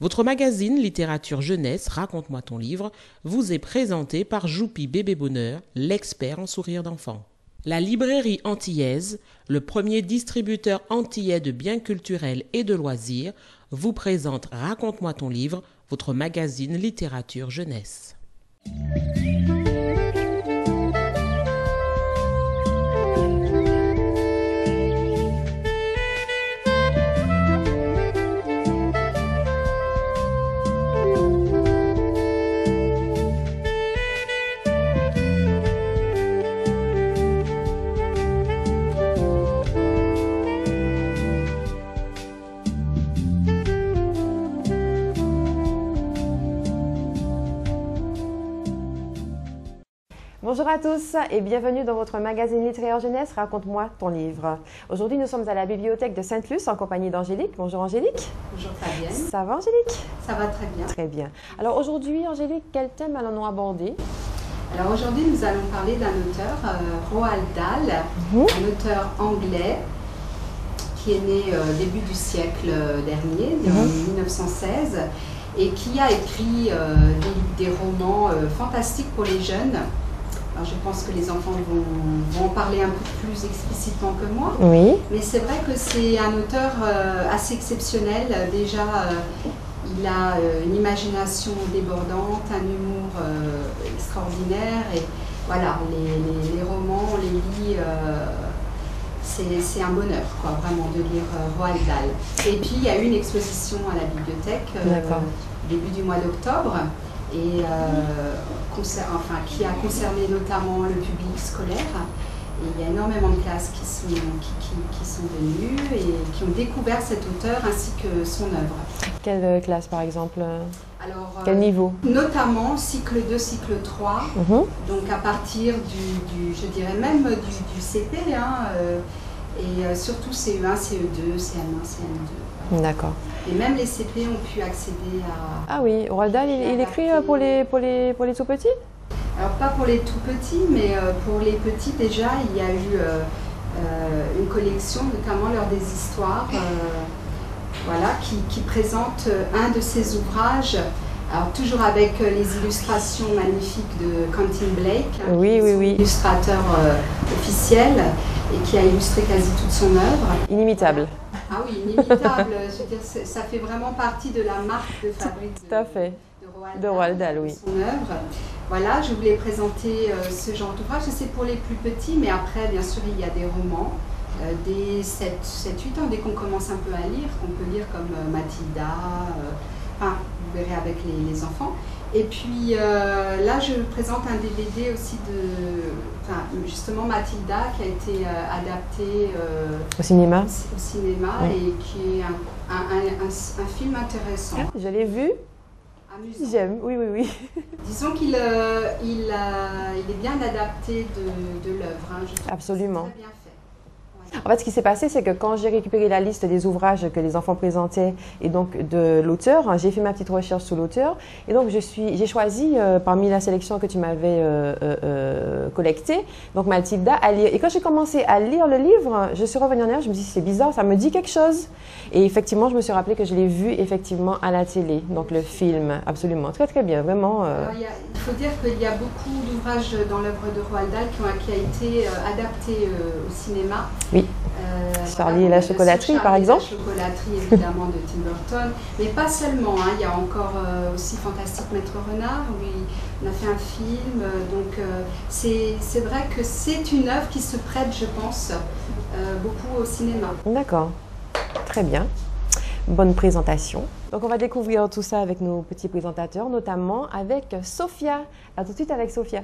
Votre magazine Littérature Jeunesse, Raconte-moi ton livre, vous est présenté par Joupi Bébé Bonheur, l'expert en sourire d'enfant. La librairie antillaise, le premier distributeur antillais de biens culturels et de loisirs, vous présente Raconte-moi ton livre, votre magazine Littérature Jeunesse. Bonjour à tous et bienvenue dans votre magazine littéraire jeunesse Raconte-moi ton livre. Aujourd'hui, nous sommes à la bibliothèque de Sainte-Luce en compagnie d'Angélique. Bonjour Angélique. Bonjour Fabienne. Ça va Angélique? Ça va très bien. Très bien. Alors aujourd'hui, Angélique, quel thème allons-nous aborder? Alors aujourd'hui, nous allons parler d'un auteur, Roald Dahl, un auteur anglais qui est né début du siècle dernier, en 1916, et qui a écrit des romans fantastiques pour les jeunes. Alors je pense que les enfants vont en parler un peu plus explicitement que moi. Oui. Mais c'est vrai que c'est un auteur assez exceptionnel. Déjà, il a une imagination débordante, un humour extraordinaire. Et voilà, les romans, on les lit, c'est un bonheur, quoi, vraiment, de lire Roald Dahl. Et puis, il y a eu une exposition à la bibliothèque début du mois d'octobre. Et qui a concerné notamment le public scolaire. Et il y a énormément de classes qui sont venues et qui ont découvert cet auteur ainsi que son œuvre. Quelle classe par exemple? Alors, quel niveau? Notamment cycle 2, cycle 3, donc à partir je dirais même du CP, et surtout CE1, CE2, CM1, CM2. D'accord. Et même les CP ont pu accéder à... Ah oui, Roald Dahl, il écrit pour les tout petits? Alors pas pour les tout petits, mais pour les petits déjà, il y a eu une collection, notamment l'heure des histoires, voilà, qui présente un de ses ouvrages, alors toujours avec les illustrations magnifiques de Quentin Blake, oui. Illustrateur officiel et qui a illustré quasi toute son œuvre. Inimitable. Ah oui, inimitable. Je veux dire, ça fait vraiment partie de la marque de fabrique de Roald Dahl, oui. Son œuvre. Voilà, je voulais présenter ce genre d'ouvrage. C'est pour les plus petits, mais après, bien sûr, il y a des romans. Dès 7-8 ans, dès qu'on commence un peu à lire, qu'on peut lire comme Mathilda, vous verrez avec les enfants. Et puis là, je présente un DVD aussi justement Mathilda, qui a été adapté au cinéma, et qui est un film intéressant. Ah, je l'ai vu. Amusant. J'aime, oui. Disons qu'il est bien adapté de l'œuvre. Absolument. Très bien fait. En fait, ce qui s'est passé, c'est que quand j'ai récupéré la liste des ouvrages que les enfants présentaient et donc de l'auteur, j'ai fait ma petite recherche sur l'auteur et donc j'ai choisi parmi la sélection que tu m'avais collectée, donc Mathilda, à lire. Et quand j'ai commencé à lire le livre, je suis revenue en arrière, je me dis c'est bizarre, ça me dit quelque chose. Et effectivement, je me suis rappelé que je l'ai vu effectivement à la télé, donc le film, absolument, très très bien, vraiment. Alors, il faut dire qu'il y a beaucoup d'ouvrages dans l'œuvre de Roald Dahl qui a été adapté au cinéma. Oui. Charlie et la chocolaterie, par exemple. La chocolaterie, évidemment, de Tim Burton. Mais pas seulement, il y a encore aussi Fantastique Maître Renard, où on a fait un film. Donc, c'est vrai que c'est une œuvre qui se prête, je pense, beaucoup au cinéma. D'accord. Très bien. Bonne présentation. Donc, on va découvrir tout ça avec nos petits présentateurs, notamment avec Sophia. À tout de suite avec Sophia.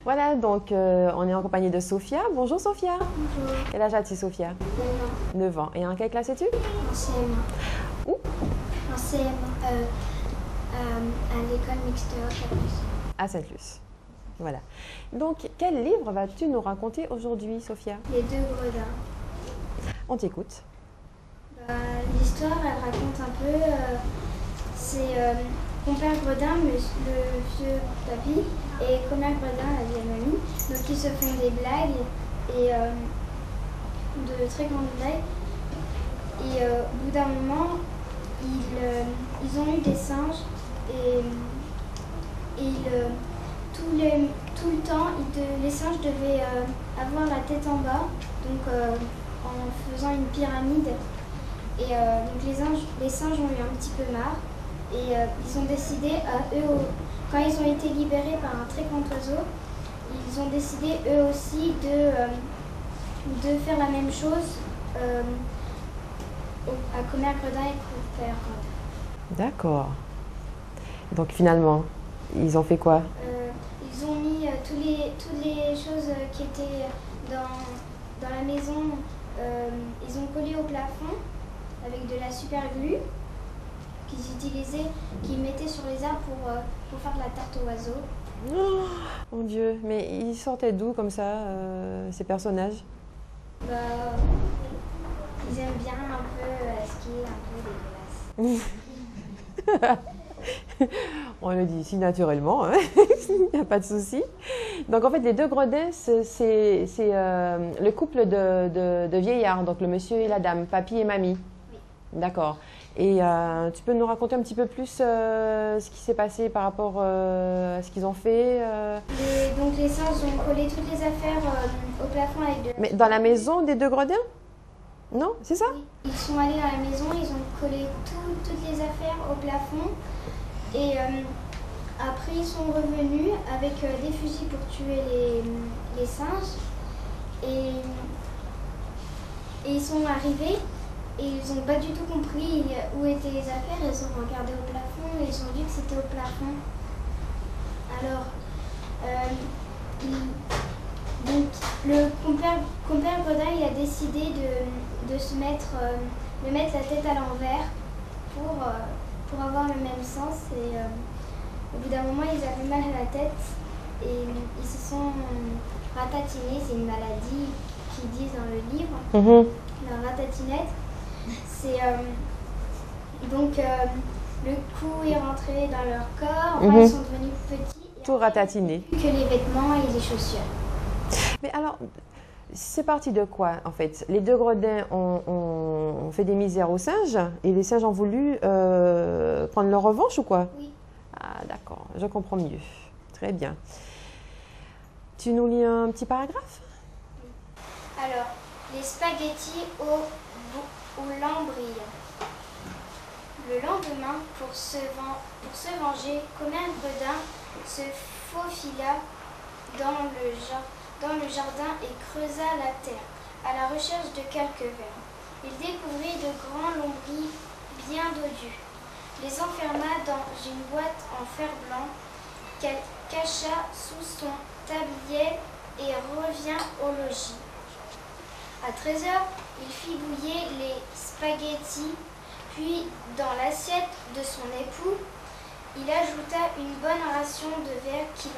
Voilà, donc on est en compagnie de Sophia. Bonjour Sophia. Bonjour. Quel âge as-tu Sophia? 9 ans. Et en quelle classe es-tu? En CM1. Où? En CM1, à l'école mixte Sainte-Luce. À Sainte-Luce. Voilà. Donc, quel livre vas-tu nous raconter aujourd'hui, Sophia? Les deux gredins. On t'écoute. L'histoire, elle raconte un peu, c'est Compère Gredin, le vieux papy, et Commère Gredin, la vieille mamie. Donc ils se font des blagues et de très grande taille. Et au bout d'un moment, ils ont eu des singes et tout le temps, les singes devaient avoir la tête en bas, donc en faisant une pyramide. Et donc les singes ont eu un petit peu marre et ils ont décidé, quand ils ont été libérés par un très grand oiseau, ils ont décidé eux aussi de faire la même chose à Commère Gredin et Compère Gredin. D'accord. Donc finalement, ils ont fait quoi? Ils ont mis toutes les choses qui étaient dans la maison, ils ont collé au plafond avec de la super glue qu'ils mettaient sur les arbres pour faire de la tarte aux oiseaux. Oh, mon Dieu, mais ils sortaient d'où comme ça, ces personnages? Bah, ils aiment bien un peu ce qui est un peu dégueulasse. On le dit ici naturellement, hein. Il n'y a pas de souci. Donc en fait, les deux Gredins, c'est le couple de vieillards, donc le monsieur et la dame, papy et mamie. Oui. D'accord. Et tu peux nous raconter un petit peu plus ce qui s'est passé par rapport à ce qu'ils ont fait Donc les singes ont collé toutes les affaires au plafond avec de... Mais dans la maison des deux Gredins? Non, c'est ça? Oui. Ils sont allés dans la maison, ils ont collé toutes les affaires au plafond. Et après, ils sont revenus avec des fusils pour tuer les singes. Et ils sont arrivés et ils n'ont pas du tout compris où étaient les affaires. Ils ont regardé au plafond et ils ont vu que c'était au plafond. Alors, donc le compère Gredin, il a décidé de mettre la tête à l'envers pour avoir le même sens. Et au bout d'un moment, ils avaient mal à la tête et ils se sont ratatinés. C'est une maladie qu'ils disent dans le livre, la ratatinette. C'est donc le coup est rentré dans leur corps. Enfin, ils sont devenus petits. Tout ratatiné. Que les vêtements et les chaussures. Mais alors, c'est parti de quoi en fait? Les deux Gredins ont fait des misères aux singes et les singes ont voulu prendre leur revanche ou quoi? Oui. Ah d'accord, je comprends mieux. Très bien. Tu nous lis un petit paragraphe? Alors, les spaghettis au lambris. Le lendemain, pour se venger, Commère Gredin se faufila dans le jardin et creusa la terre, à la recherche de quelques vers. Il découvrit de grands lambris bien dodus, les enferma dans une boîte en fer blanc qu'elle cacha sous son tablier et revint au logis. À 13 h, il fit bouillir les spaghettis, puis dans l'assiette de son époux, il ajouta une bonne ration de verre qu'il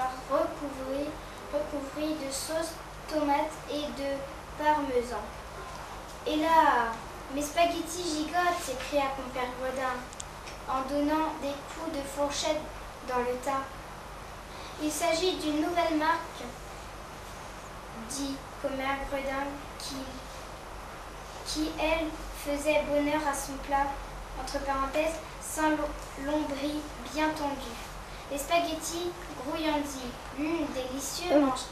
recouvrit de sauce tomate et de parmesan. Et là, mes spaghettis gigotent, s'écria Compère Gredin, en donnant des coups de fourchette dans le tas. Il s'agit d'une nouvelle marque, dit Commère Gredin, qui, elle, faisait bonheur à son plat, entre parenthèses, sans lombril bien tendu. Les spaghettis grouillandis, délicieux, mange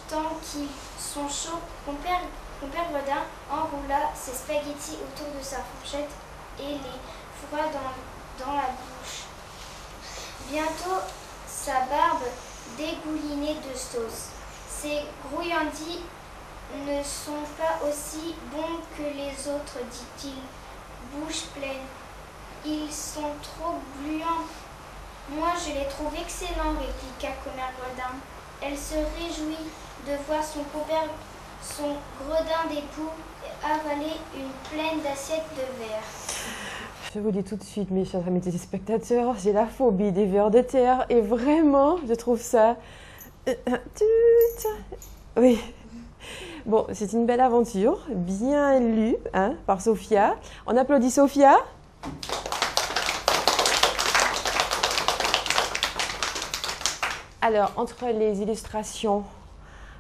tant qu'ils sont chauds. Compère Gredin enroula ses spaghettis autour de sa fourchette et les fourra dans la bouche. Bientôt, sa barbe dégoulinait de sauce. Ces grouillandis ne sont pas aussi bons que les autres, dit-il, bouche pleine. Ils sont trop gluants. Moi, je les trouve excellents, répliqua Commère Gredin. Elle se réjouit de voir son gredin d'époux avaler une pleine d'assiettes de verre. Je vous dis tout de suite, mes chers amis téléspectateurs, j'ai la phobie des vers de terre et vraiment, je trouve ça... Oui. Bon, c'est une belle aventure, bien lue hein, par Sophia. On applaudit Sophia. Alors, entre les illustrations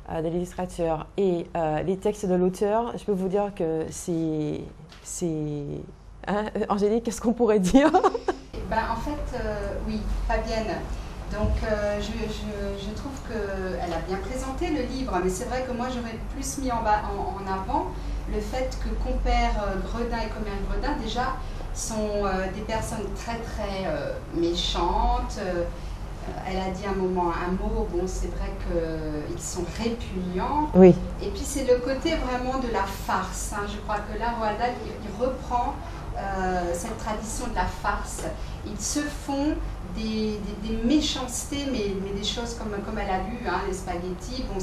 de l'illustrateur et les textes de l'auteur, je peux vous dire que c'est... Hein, Angélique, qu'est-ce qu'on pourrait dire? En fait, oui, Fabienne. Donc, je trouve qu'elle a bien présenté le livre, mais c'est vrai que moi, j'aurais plus mis en avant le fait que compère Gredin et commère Gredin, déjà, sont des personnes très, très méchantes. Elle a dit à un moment un mot, bon, c'est vrai qu'ils sont répugnants. Oui. Et puis, c'est le côté vraiment de la farce. Hein. Je crois que là, Roald Dahl, il reprend cette tradition de la farce. Ils se font des méchancetés, mais des choses comme elle a lu, hein, les spaghettis, bon,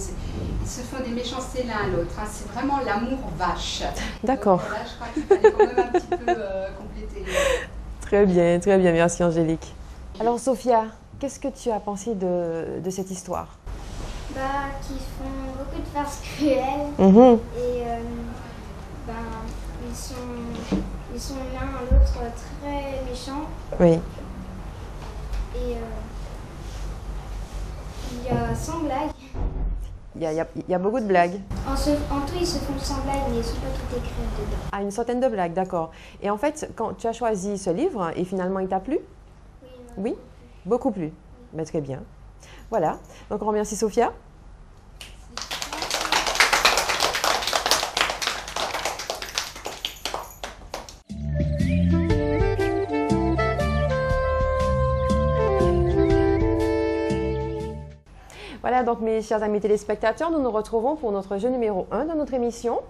ils se font des méchancetés l'un à l'autre. Hein, c'est vraiment l'amour vache. D'accord. Là, je crois qu'il fallait quand même un petit peu compléter. Très bien, merci Angélique. Alors Sophia, qu'est-ce que tu as pensé de cette histoire? Qui font beaucoup de farces cruelles et ils sont l'un à l'autre très méchants. Oui. Et il y a 100 blagues. Il y a beaucoup de blagues. En tout, ils se font 100 blagues, mais ils ne sont pas toutes écrites dedans. Ah, une centaine de blagues, d'accord. Et en fait, quand tu as choisi ce livre, et finalement il t'a plu? Oui, beaucoup plu. Ben, très bien. Voilà. Donc on remercie Sophia. Voilà, donc mes chers amis téléspectateurs, nous nous retrouvons pour notre jeu numéro 1 de notre émission.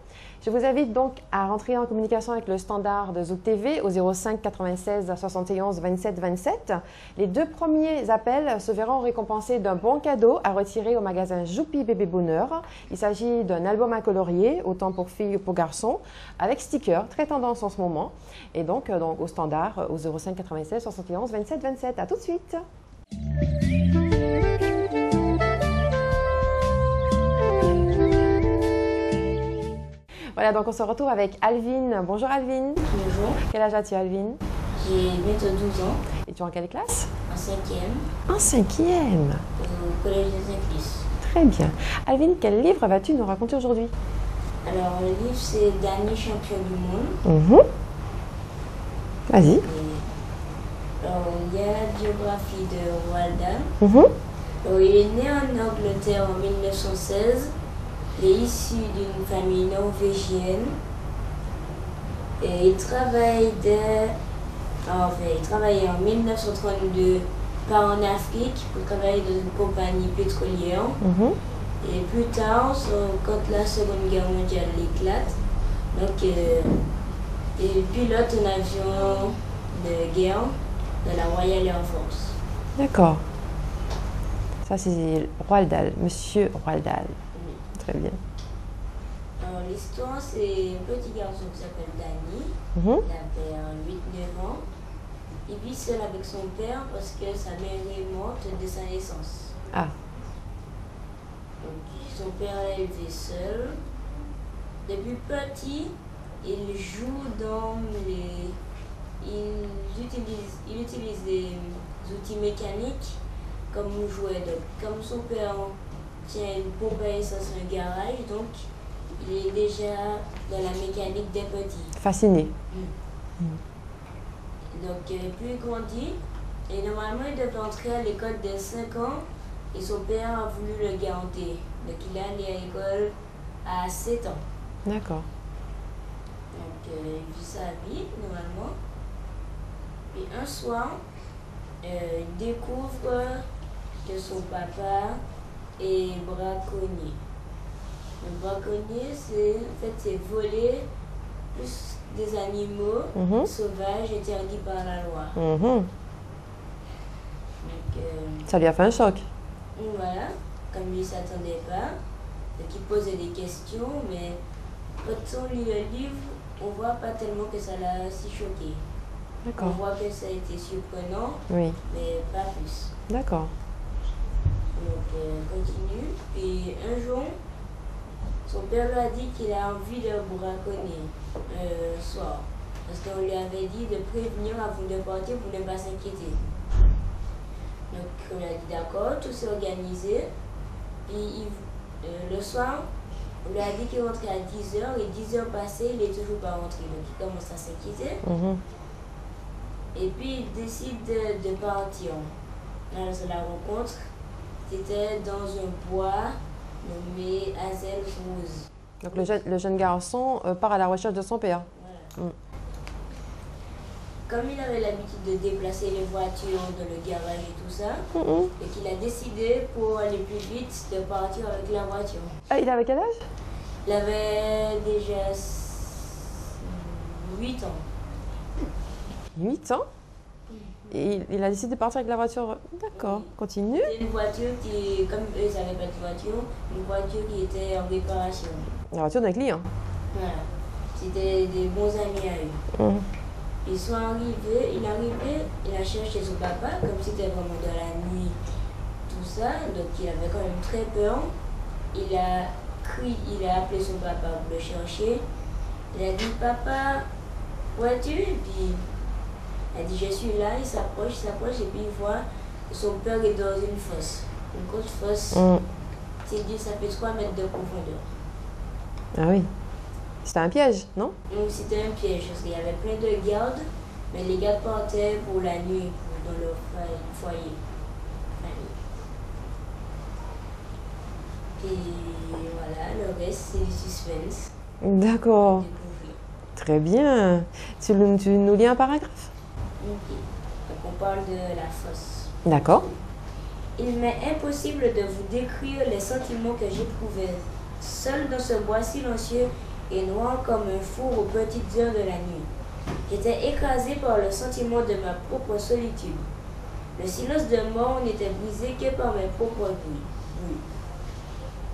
Je vous invite donc à rentrer en communication avec le standard de Zouk TV au 05 96 71 27 27. Les 2 premiers appels se verront récompensés d'un bon cadeau à retirer au magasin Joupi Bébé Bonheur. Il s'agit d'un album à colorier, autant pour filles que pour garçons, avec sticker, très tendance en ce moment. Et donc au standard au 05 96 71 27 27. À tout de suite. Voilà, donc on se retrouve avec Alvin. Bonjour Alvin. Bonjour. Quel âge as-tu Alvin? J'ai bientôt 12 ans. Et tu es en quelle classe? En 5e. En 5e. Au collège de Saint-Christ. Très bien. Alvin, quel livre vas-tu nous raconter aujourd'hui? Alors, le livre, c'est Dany, champion du monde. Vas-y. Alors, il y a la biographie de Roald Dahl. Alors, il est né en Angleterre en 1916. Il est issu d'une famille norvégienne. Et il travaillait en 1932 part en Afrique pour travailler dans une compagnie pétrolière. Et plus tard, quand la Seconde Guerre mondiale éclate, donc il pilote un avion de guerre de la Royal Air Force. D'accord. Ça, c'est Roald Dahl, Monsieur Roald Dahl. Très bien. Alors, l'histoire, c'est un petit garçon qui s'appelle Dany. Il avait 8-9 ans. Il vit seul avec son père parce que sa mère est morte dès sa naissance. Ah. Donc, son père l'a élevé seul. Depuis petit, il joue dans les... Il utilise des outils mécaniques comme jouet. Donc, comme son père tient une pompe à essence dans un garage, donc il est déjà dans la mécanique des petits. Fasciné. Donc, puis il grandit, et normalement il devait entrer à l'école dès 5 ans, et son père a voulu le garder. Donc, il est allé à l'école à 7 ans. D'accord. Donc, il vit sa vie, normalement. Puis un soir, il découvre que son papa est braconnier. Le braconnier, c'est voler plus des animaux sauvages interdits par la loi. Donc, ça lui a fait un choc. Voilà, comme lui ne s'attendait pas. Donc il posait des questions, mais quand on lit le livre, on ne voit pas tellement que ça l'a si choqué. On voit que ça a été surprenant, mais pas plus. D'accord. Donc, continue. Et un jour, son père lui a dit qu'il a envie de braconner soir. Parce qu'on lui avait dit de prévenir avant de partir pour ne pas s'inquiéter. Donc, on a dit d'accord, tout s'est organisé. Puis Le soir, on lui a dit qu'il rentrait à 10h et 10h passées, il n'est toujours pas rentré. Donc il commence à s'inquiéter. Et puis il décide de partir. Là, la rencontre, c'était dans un bois nommé Hazel Rose. Donc le jeune garçon part à la recherche de son père. Voilà. Comme il avait l'habitude de déplacer les voitures dans le garage et tout ça, et qu'il a décidé pour aller plus vite de partir avec la voiture. Ah, il avait quel âge? Il avait déjà 8 ans. 8 ans? Et il a décidé de partir avec la voiture. D'accord, continue. C'était une voiture qui, comme eux, ils n'avaient pas de voiture, une voiture qui était en réparation. La voiture d'un client. Voilà. C'était des bons amis à eux. Ils sont arrivés, il a cherché son papa, comme c'était vraiment dans la nuit, tout ça. Donc il avait quand même très peur. Il a appelé son papa pour le chercher. Il a dit, papa, où es-tu? Et puis, il a dit, je suis là. Il s'approche, et puis il voit que son père est dans une fosse. Une grosse fosse. Il dit, ça fait 3 mètres de profondeur. Ah oui. C'était un piège, non? Donc c'était un piège, parce qu'il y avait plein de gardes, mais les gardes partaient pour la nuit, dans leur foyer. Et voilà, le reste c'est du suspense. D'accord. Très bien. Tu nous lis un paragraphe? Ok. Donc on parle de la fosse. D'accord. Il m'est impossible de vous décrire les sentiments que j'éprouvais, seul dans ce bois silencieux et noir comme un four aux petites heures de la nuit. J'étais écrasé par le sentiment de ma propre solitude. Le silence de mort n'était brisé que par mes propres bruits.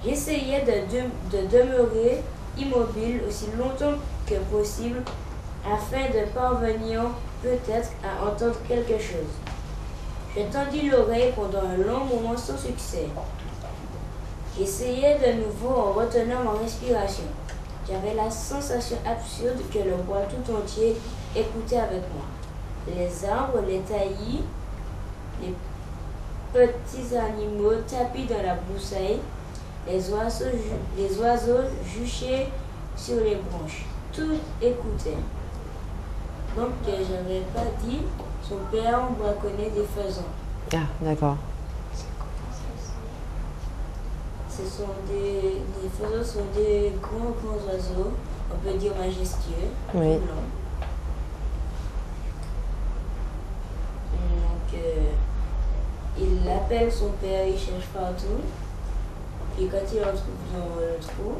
J'essayais de demeurer immobile aussi longtemps que possible afin de parvenir peut-être à entendre quelque chose. Je tendis l'oreille pendant un long moment sans succès. J'essayais de nouveau en retenant ma respiration. J'avais la sensation absurde que le bois tout entier écoutait avec moi. Les arbres, les taillis, les petits animaux tapis dans la broussaille, les oiseaux juchaient sur les branches. Tout écoutait. Donc, j'avais pas dit, son père braconnait des faisans. Ah, d'accord. Les faisans sont des grands oiseaux, on peut dire majestueux, oui. blancs. Donc, il appelle son père, il cherche partout. Puis quand il le retrouve dans le trou,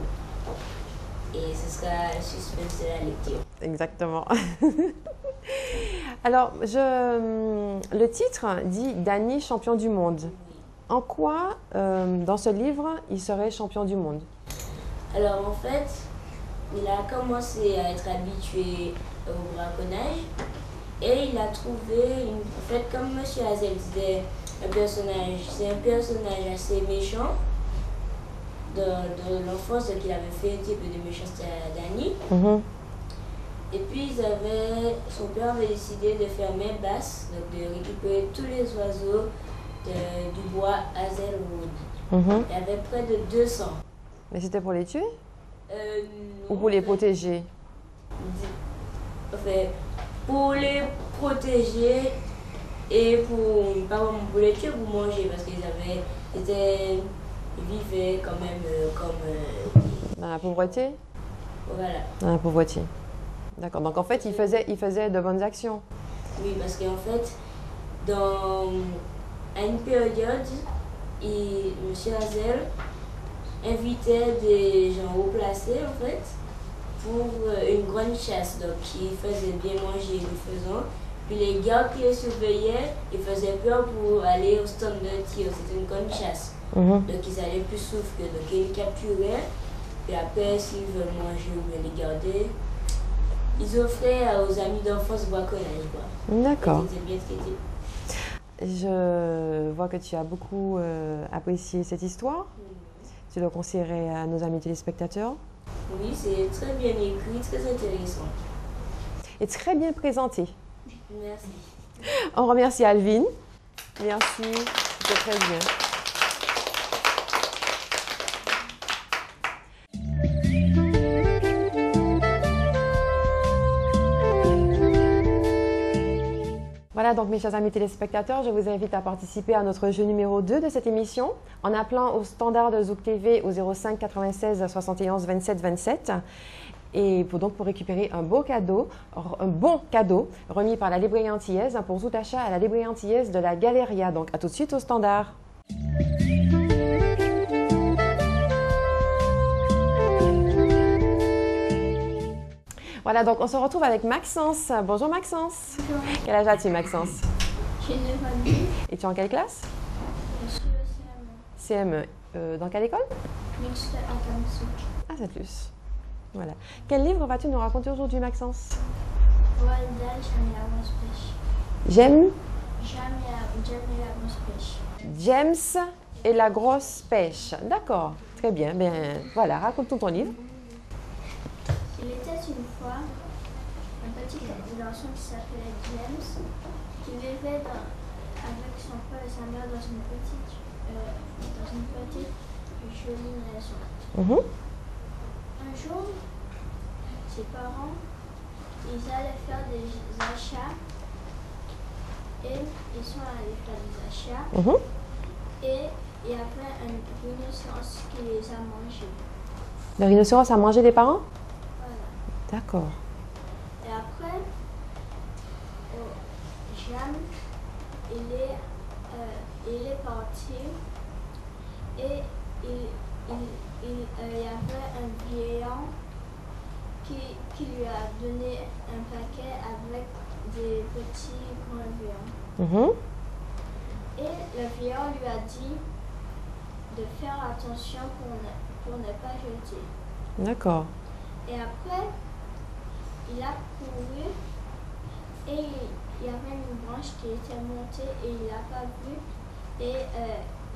et ce sera le suspense de la lecture. Exactement. Alors, le titre dit « Danny, champion du monde ». En quoi, dans ce livre, il serait champion du monde? Alors, en fait, il a commencé à être habitué au braconnage et il a trouvé, en fait, comme M. Hazel disait, c'est un personnage assez méchant de l'enfance qu'il avait fait un type de méchanceté à Danny. Et puis, son père avait décidé de faire main basse, donc de récupérer tous les oiseaux du bois Hazelwood. Il y avait près de 200. Mais c'était pour les tuer? Non, ou pour les protéger? Enfin, pour les protéger et pour les tuer, pour manger, parce qu'ils vivaient quand même comme... Dans la pauvreté? Voilà. Dans la pauvreté. D'accord. Donc en fait, il faisait de bonnes actions. Oui, parce qu'en fait, à une période, M. Hazel invitait des gens haut placés, en fait, pour une grande chasse. Donc, il faisait bien manger les faisans. Puis les gardes qui les surveillaient, ils faisaient peur pour aller au stand de tir. C'était une grande chasse. Donc, ils allaient plus souffrir. Donc, ils les capturaient. Puis après, s'ils veulent manger ou bien les garder, ils offraient aux amis d'enfance braconnage. D'accord. Ils étaient bien traités. Je vois que tu as beaucoup apprécié cette histoire. Tu le conseillerais à nos amis téléspectateurs? Oui, c'est très bien écrit, très intéressant. Et très bien présenté. Merci. On remercie Alvin. Merci, c'était très bien. Voilà donc mes chers amis téléspectateurs, je vous invite à participer à notre jeu numéro 2 de cette émission en appelant au standard de Zouk TV au 05 96 71 27 27 et pour récupérer un bon cadeau remis par la librairie antillaise pour tout achat à la librairie antillaise de la Galeria. Donc à tout de suite au standard. Voilà, donc on se retrouve avec Maxence. Bonjour Maxence. Bonjour. Quel âge as-tu Maxence? J'ai 9 ans. Et tu es en quelle classe? Je suis au CM1. CM1. Dans quelle école? Mixte à Kamsou. Ah, c'est plus. Voilà. Quel livre vas-tu nous raconter aujourd'hui Maxence? Roald Dahl, J'aime la grosse pêche. J'aime J'aime la grosse pêche. James et la grosse pêche. D'accord, très bien. Bien, voilà, raconte-nous ton livre. Il était une fois un petit garçon qui s'appelait James, qui vivait avec son père et sa mère dans une petite jolie maison. Un jour, ses parents, ils allaient faire des achats et ils sont allés faire des achats et il y avait un rhinocéros qui les a mangés. Le rhinocéros a mangé les parents? Voilà. D'accord. Et après, Jeanne, il est parti et il y avait un vieillard qui lui a donné un paquet avec des petits grains. Et le vieillard lui a dit de faire attention pour ne pas jeter. D'accord. Et après, il a couru et il y avait une branche qui était montée et il l'a pas vu. Et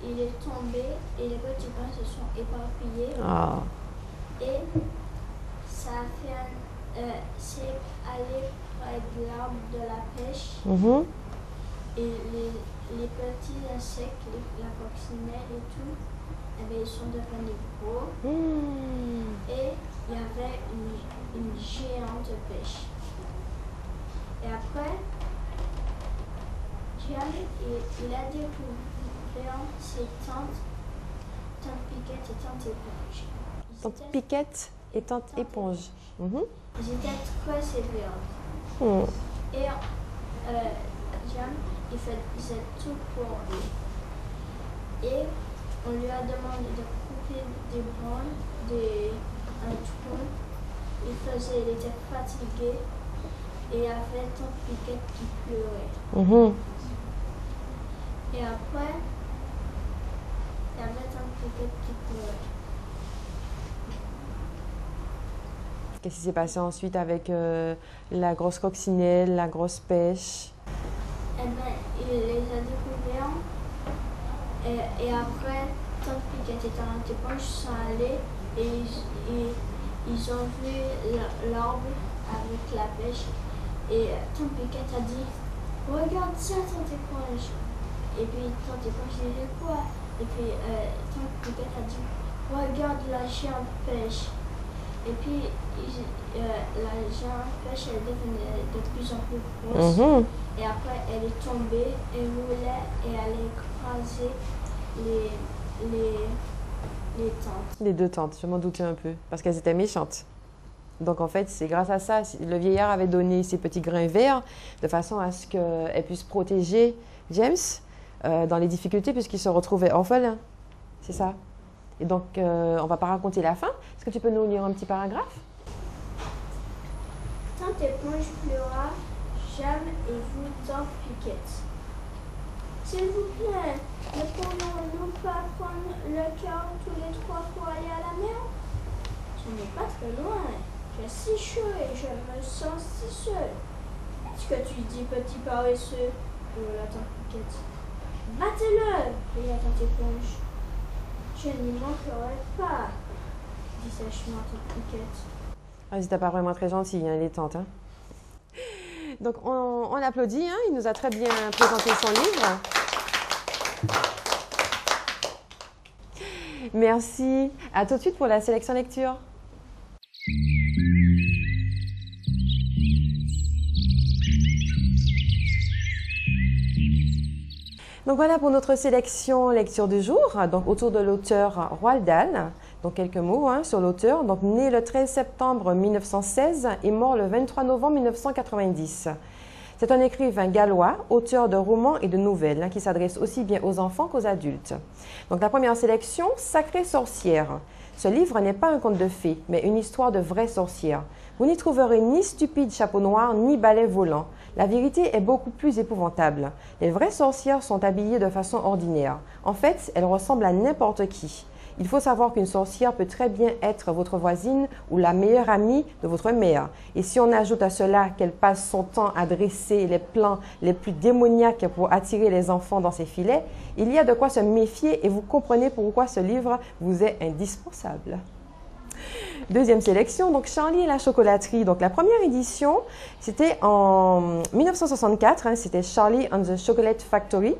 il est tombé et les petits grains se sont éparpillés. Ah. Et ça a fait c'est allé près de l'arbre de la pêche. Et les petits insectes, la coccinelle et tout, eh bien, ils sont devenus gros. Et il y avait une géante pêche. Et après, Jeanne, il a découvert ses tantes Piquette et tante Éponge. Tante Piquette et tante Éponge. Ils étaient très sévères. Et Jeanne, il faisait tout pour lui. Et on lui a demandé de couper des branches, un tronc. Il était fatigué et il y avait tante Piquette qui pleurait. Et après, il y avait tante Piquette qui pleurait. Qu'est-ce qui s'est passé ensuite avec la grosse coccinelle, la grosse pêche? Eh bien, il les a découverts. Et après, tante Piquette et tante Éponge sont allés et ils ont vu l'arbre avec la pêche. Et tante Piquette a dit « Regarde ça, tante Éponge !» Et puis tante Éponge disait « Quoi ?» Et puis tante Piquette a dit « Regarde la géante pêche !» Et puis la géante pêche, elle devenait de plus en plus grosse. Et après, elle est tombée, elle roulait et elle a écrasé les tantes. Les deux tantes, je m'en doutais un peu, parce qu'elles étaient méchantes. Donc en fait, c'est grâce à ça, le vieillard avait donné ses petits grains verts de façon à ce qu'elle puisse protéger James dans les difficultés puisqu'il se retrouvait orphelin. C'est ça. Et donc, on ne va pas raconter la fin. Est-ce que tu peux nous lire un petit paragraphe? Tante Éponge pleura, Jeanne et vous, tante Piquette. S'il vous plaît, ne pourrions-nous pas prendre le cœur tous les trois pour aller à la mer? Ce n'est pas très loin. J'ai si chaud et je me sens si seule. Qu'est-ce que tu dis, petit paresseux? La tante Piquette. Battez-le, cria tante Éponge. Je n'y manquerai pas, dit sèchement tante Piquette. Ah, c'était pas vraiment très gentil, hein, les tantes. Hein. Donc, on applaudit. Hein, il nous a très bien présenté son livre. Merci. À tout de suite pour la sélection lecture. Donc voilà pour notre sélection lecture du jour, donc autour de l'auteur Roald Dahl. Donc quelques mots sur l'auteur, donc né le 13 septembre 1916 et mort le 23 novembre 1990. C'est un écrivain gallois, auteur de romans et de nouvelles qui s'adresse aussi bien aux enfants qu'aux adultes. Donc la première sélection, Sacrée sorcière. Ce livre n'est pas un conte de fées, mais une histoire de vraies sorcières. Vous n'y trouverez ni stupide chapeau noir, ni balai volant. La vérité est beaucoup plus épouvantable. Les vraies sorcières sont habillées de façon ordinaire. En fait, elles ressemblent à n'importe qui. Il faut savoir qu'une sorcière peut très bien être votre voisine ou la meilleure amie de votre mère. Et si on ajoute à cela qu'elle passe son temps à dresser les plans les plus démoniaques pour attirer les enfants dans ses filets, il y a de quoi se méfier et vous comprenez pourquoi ce livre vous est indispensable. Deuxième sélection, donc Charlie et la chocolaterie. Donc la première édition, c'était en 1964, c'était Charlie and the Chocolate Factory.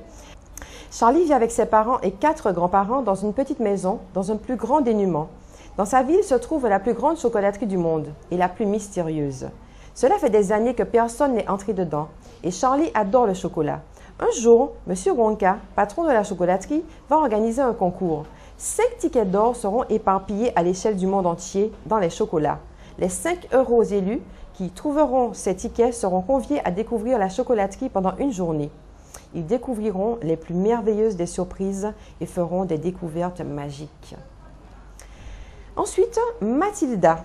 Charlie vit avec ses parents et 4 grands-parents dans une petite maison, dans un plus grand dénuement. Dans sa ville se trouve la plus grande chocolaterie du monde et la plus mystérieuse. Cela fait des années que personne n'est entré dedans et Charlie adore le chocolat. Un jour, M. Wonka, patron de la chocolaterie, va organiser un concours. 5 tickets d'or seront éparpillés à l'échelle du monde entier dans les chocolats. Les 5 heureux élus qui trouveront ces tickets seront conviés à découvrir la chocolaterie pendant une journée. Ils découvriront les plus merveilleuses des surprises et feront des découvertes magiques. Ensuite, Mathilda.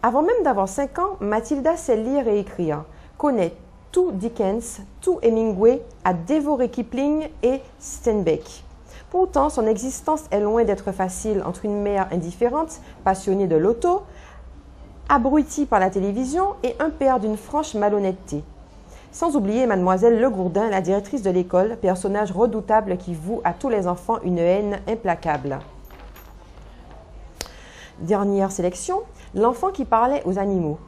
Avant même d'avoir 5 ans, Mathilda sait lire et écrire, connaît tout Dickens, tout Hemingway, a dévoré Kipling et Steinbeck. Pourtant, son existence est loin d'être facile entre une mère indifférente, passionnée de l'auto, abrutie par la télévision et un père d'une franche malhonnêteté. Sans oublier Mademoiselle Legourdin, la directrice de l'école, personnage redoutable qui voue à tous les enfants une haine implacable. Dernière sélection, l'enfant qui parlait aux animaux.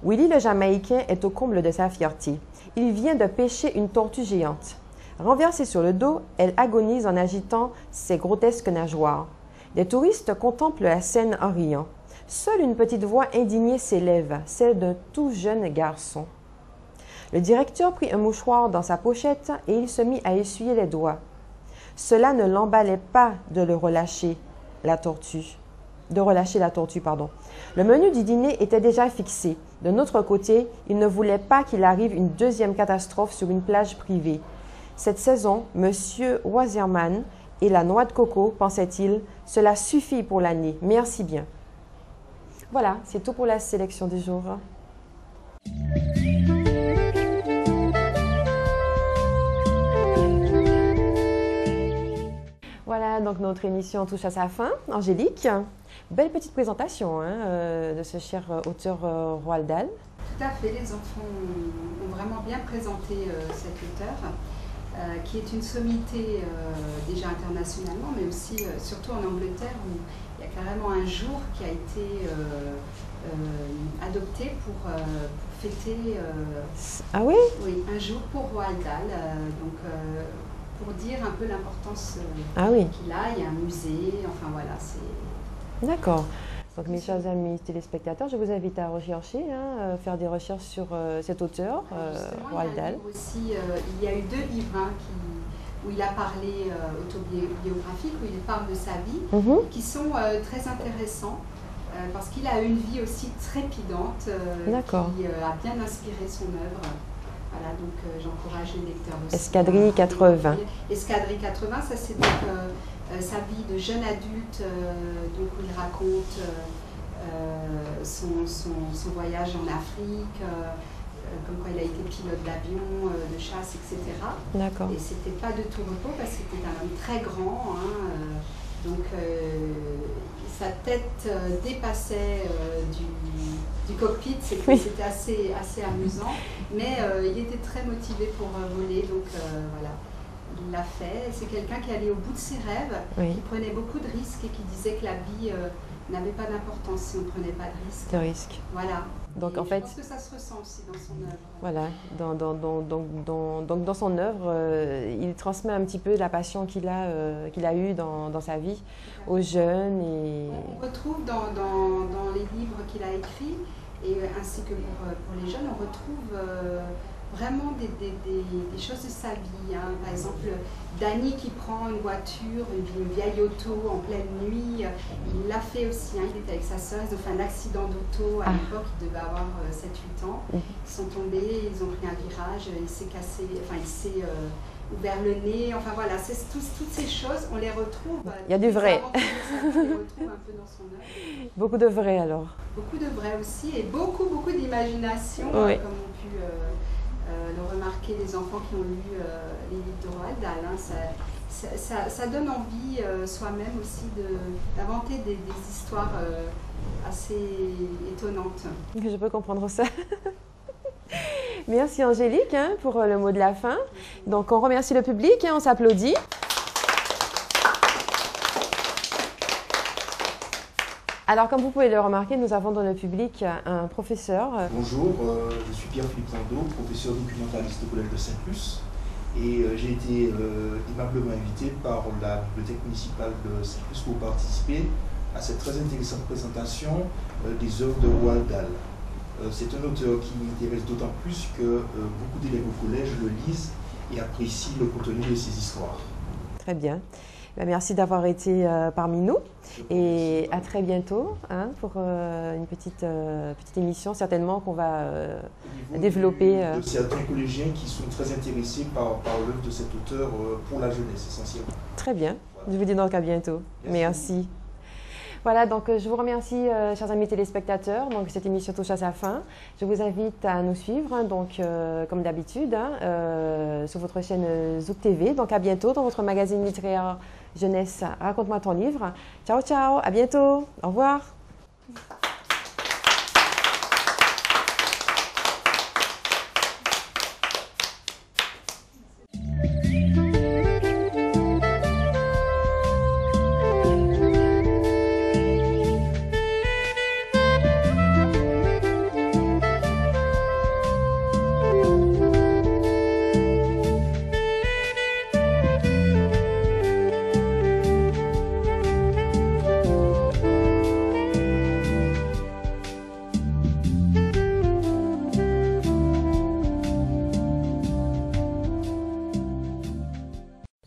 Willy le Jamaïcain est au comble de sa fierté. Il vient de pêcher une tortue géante. Renversée sur le dos, elle agonise en agitant ses grotesques nageoires. Des touristes contemplent la scène en riant. Seule une petite voix indignée s'élève, celle d'un tout jeune garçon. Le directeur prit un mouchoir dans sa pochette et il se mit à essuyer les doigts. Cela ne l'emballait pas de relâcher la tortue. Le menu du dîner était déjà fixé. De notre côté, il ne voulait pas qu'il arrive une deuxième catastrophe sur une plage privée. Cette saison, Monsieur Wasserman et la noix de coco, pensait-il, cela suffit pour l'année, merci bien. Voilà, c'est tout pour la sélection du jour. Voilà, donc notre émission touche à sa fin. Angélique, belle petite présentation de ce cher auteur Roald Dahl. Tout à fait, les enfants ont vraiment bien présenté cet auteur, qui est une sommité déjà internationalement, mais aussi surtout en Angleterre, où il y a carrément un jour qui a été adopté pour fêter ah oui? Oui, un jour pour Roald Dahl, pour dire un peu l'importance qu'il a. Il y a un musée, enfin voilà, c'est... D'accord. Donc mes chers amis téléspectateurs, je vous invite à rechercher, faire des recherches sur cet auteur, Roald Dahl. Il y a eu 2 livres où il a parlé autobiographique, où il parle de sa vie, qui sont très intéressants, parce qu'il a une vie aussi trépidante, qui a bien inspiré son œuvre. Voilà, donc j'encourage les lecteurs aussi. Escadrille 80. Escadrille 80, ça c'est donc sa vie de jeune adulte, donc où il raconte son voyage en Afrique, comme quoi il a été pilote d'avion, de chasse, etc. D'accord. Et c'était pas de tout repos parce que c'était un homme très grand, donc sa tête dépassait du cockpit, c'était assez amusant, mais il était très motivé pour voler, donc voilà, il l'a fait. C'est quelqu'un qui allait au bout de ses rêves, qui prenait beaucoup de risques et qui disait que la vie n'avait pas d'importance si on ne prenait pas de risques. Voilà. Donc en je pense que ça se ressent aussi dans son œuvre. Voilà, donc dans son œuvre, il transmet un petit peu la passion qu'il a eue dans sa vie aux jeunes. On retrouve dans les livres qu'il a écrits, et ainsi que pour les jeunes, on retrouve vraiment des choses de sa vie. Hein. Par exemple, Danny qui prend une voiture, une vieille auto en pleine nuit, il l'a fait aussi, hein. Il était avec sa soeur, ils ont fait un accident d'auto à l'époque, il devait avoir 7-8 ans. Ils sont tombés, ils ont pris un virage, il s'est cassé, enfin il s'est ouvert le nez, enfin voilà, toutes ces choses, on les retrouve. Il y a du vrai. On les retrouve un peu dans son œuvre. Beaucoup de vrai alors. Beaucoup de vrai aussi, et beaucoup d'imagination, oui. Comme ont pu le remarquer les enfants qui ont lu les livres de Roald Dahl. Hein. Ça donne envie soi-même aussi d'inventer des histoires assez étonnantes. Je peux comprendre ça. Merci Angélique hein, pour le mot de la fin. Donc on remercie le public et on s'applaudit. Alors, comme vous pouvez le remarquer, nous avons dans le public un professeur. Bonjour, je suis Pierre-Philippe Zando, professeur documentaliste au Collège de Saint-Plus. Et j'ai été aimablement invité par la bibliothèque municipale de Saint-Plus pour participer à cette très intéressante présentation des œuvres de Roald Dahl. C'est un auteur qui m'intéresse d'autant plus que beaucoup d'élèves au collège le lisent et apprécient le contenu de ses histoires. Très bien. Merci d'avoir été parmi nous et à très bientôt hein, pour une petite émission certainement qu'on va développer. De certains collégiens qui sont très intéressés par l'œuvre de cet auteur pour la jeunesse essentiellement. Très bien, je vous dis donc à bientôt. Merci. Voilà, donc je vous remercie, chers amis téléspectateurs. Donc cette émission touche à sa fin. Je vous invite à nous suivre, hein, donc comme d'habitude, hein, sur votre chaîne Zouk TV. Donc à bientôt dans votre magazine littéraire jeunesse. Raconte-moi ton livre. Ciao, ciao, à bientôt. Au revoir.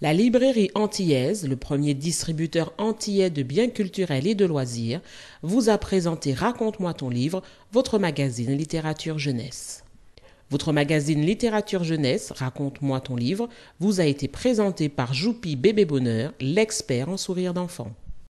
La librairie antillaise, le premier distributeur antillais de biens culturels et de loisirs, vous a présenté Raconte-moi ton livre, votre magazine littérature jeunesse. Votre magazine littérature jeunesse, Raconte-moi ton livre, vous a été présenté par Joupi Bébé Bonheur, l'expert en sourire d'enfant.